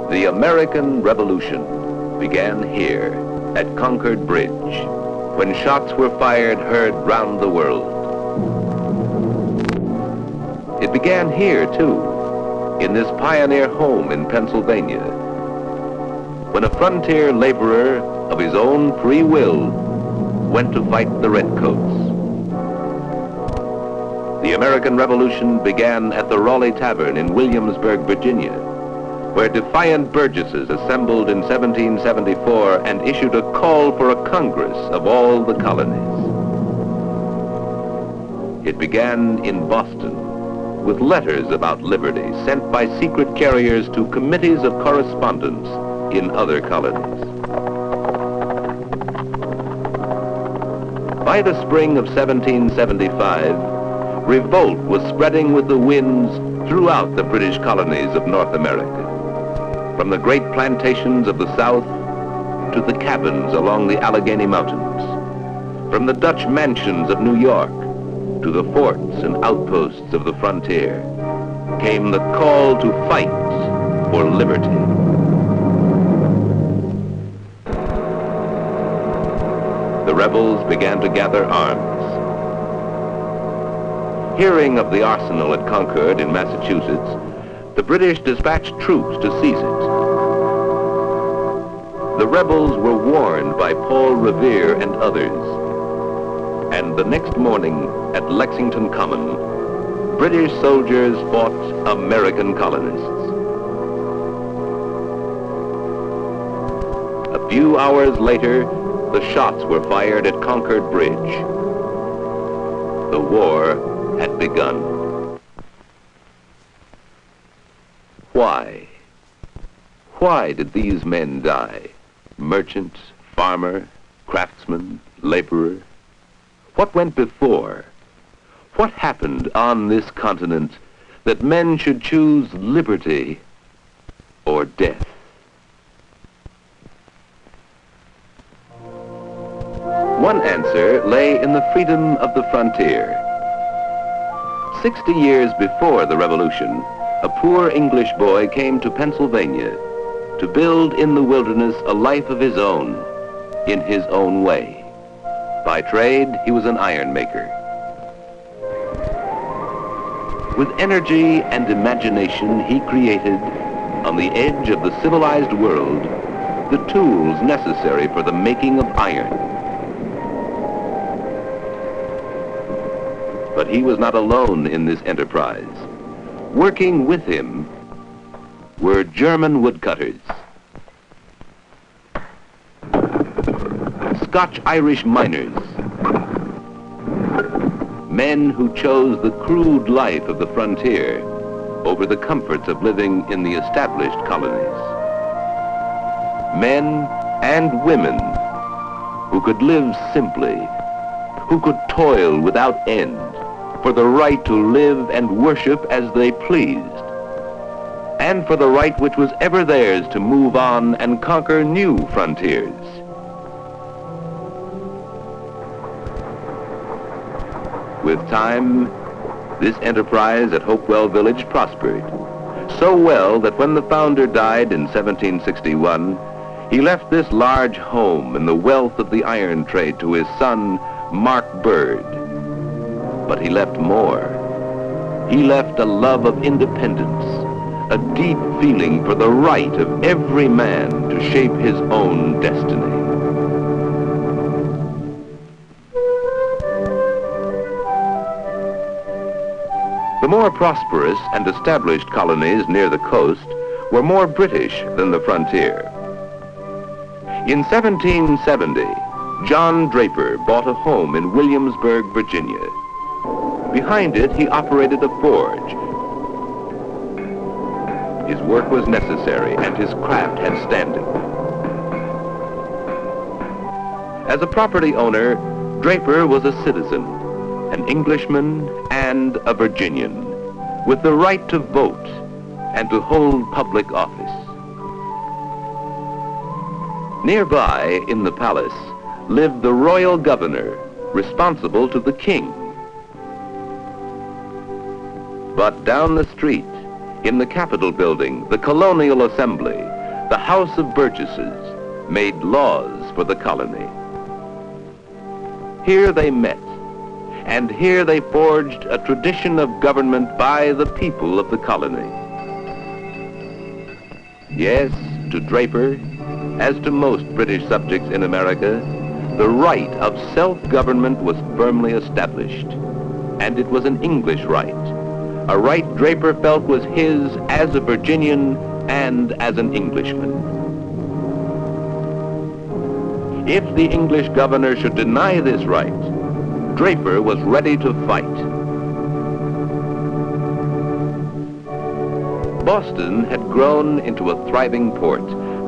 The American Revolution began here at Concord Bridge, when shots were heard round the world. It began here, too, in this pioneer home in Pennsylvania, when a frontier laborer of his own free will went to fight the redcoats. The American Revolution began at the Raleigh Tavern in Williamsburg, Virginia, where defiant burgesses assembled in 1774 and issued a call for a Congress of all the colonies. It began in Boston with letters about liberty sent by secret carriers to committees of correspondence in other colonies. By the spring of 1775, revolt was spreading with the winds throughout the British colonies of North America, from the great plantations of the South to the cabins along the Allegheny Mountains, from the Dutch mansions of New York to the forts and outposts of the frontier, came the call to fight for liberty. The rebels began to gather arms. Hearing of the arsenal at Concord in Massachusetts, the British dispatched troops to seize it. The rebels were warned by Paul Revere and others, and the next morning at Lexington Common, British soldiers fought American colonists. A few hours later, the shots were fired at Concord Bridge. The war had begun. Why? Why did these men die? Merchant, farmer, craftsman, laborer? What went before? What happened on this continent that men should choose liberty or death? One answer lay in the freedom of the frontier. 60 years before the Revolution, a poor English boy came to Pennsylvania to build in the wilderness a life of his own, in his own way. By trade, he was an iron maker. With energy and imagination, he created, on the edge of the civilized world, the tools necessary for the making of iron. But he was not alone in this enterprise. Working with him were German woodcutters, Scotch-Irish miners, men who chose the crude life of the frontier over the comforts of living in the established colonies. Men and women who could live simply, who could toil without end, for the right to live and worship as they pleased, and for the right which was ever theirs to move on and conquer new frontiers. With time, this enterprise at Hopewell Village prospered, so well that when the founder died in 1761, he left this large home and the wealth of the iron trade to his son, Mark Bird. But he left more. He left a love of independence, a deep feeling for the right of every man to shape his own destiny. The more prosperous and established colonies near the coast were more British than the frontier. In 1770, John Draper bought a home in Williamsburg, Virginia. Behind it, he operated a forge. His work was necessary, and his craft had standing. As a property owner, Draper was a citizen, an Englishman and a Virginian, with the right to vote and to hold public office. Nearby, in the palace, lived the royal governor, responsible to the king. But down the street, in the Capitol building, the Colonial Assembly, the House of Burgesses made laws for the colony. Here they met, and here they forged a tradition of government by the people of the colony. Yes, to Draper, as to most British subjects in America, the right of self-government was firmly established, and it was an English right, a right Draper felt was his as a Virginian and as an Englishman. If the English governor should deny this right, Draper was ready to fight. Boston had grown into a thriving port,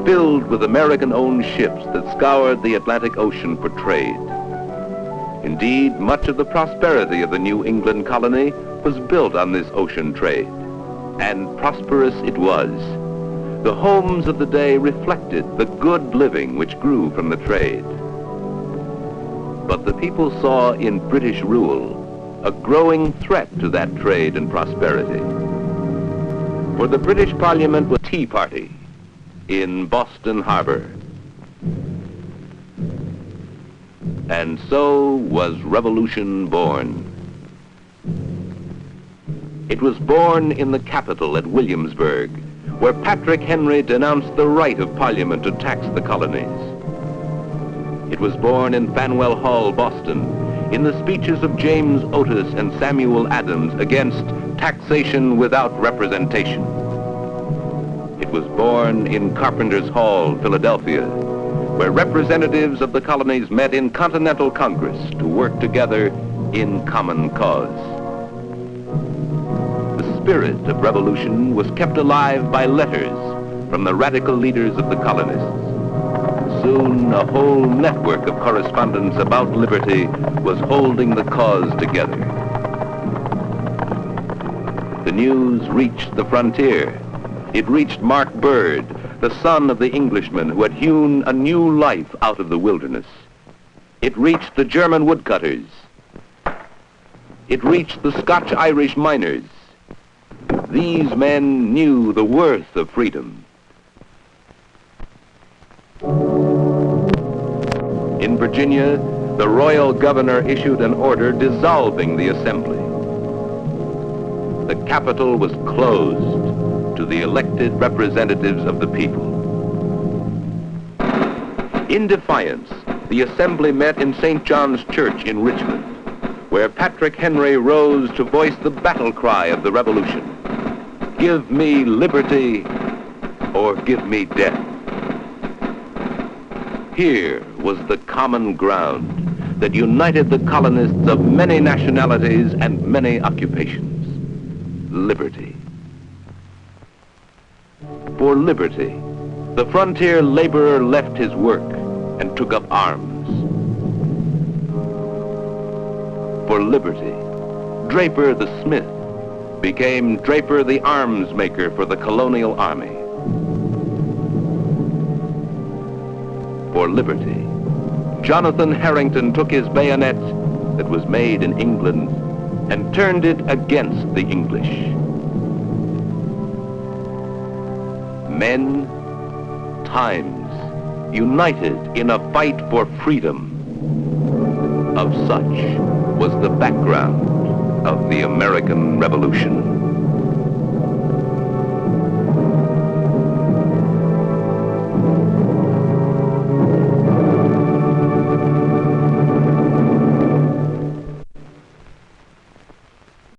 filled with American-owned ships that scoured the Atlantic Ocean for trade. Indeed, much of the prosperity of the New England colony was built on this ocean trade, and prosperous it was. The homes of the day reflected the good living which grew from the trade. But the people saw in British rule a growing threat to that trade and prosperity. For the British Parliament was Tea Party in Boston Harbor. And so was revolution born. It was born in the capital at Williamsburg, where Patrick Henry denounced the right of Parliament to tax the colonies. It was born in Faneuil Hall, Boston, in the speeches of James Otis and Samuel Adams against taxation without representation. It was born in Carpenter's Hall, Philadelphia, where representatives of the colonies met in Continental Congress to work together in common cause. The spirit of revolution was kept alive by letters from the radical leaders of the colonists. Soon a whole network of correspondence about liberty was holding the cause together. The news reached the frontier. It reached Mark Bird, the son of the Englishman who had hewn a new life out of the wilderness. It reached the German woodcutters. It reached the Scotch-Irish miners. These men knew the worth of freedom. In Virginia, the royal governor issued an order dissolving the assembly. The capital was closed to the elected representatives of the people. In defiance, the assembly met in St. John's Church in Richmond, where Patrick Henry rose to voice the battle cry of the Revolution. Give me liberty or give me death. Here was the common ground that united the colonists of many nationalities and many occupations. Liberty. For liberty, the frontier laborer left his work and took up arms. For liberty, Draper the smith became Draper the arms maker for the colonial army. For liberty, Jonathan Harrington took his bayonet that was made in England and turned it against the English. Men, times, united in a fight for freedom. Of such was the background of the American Revolution.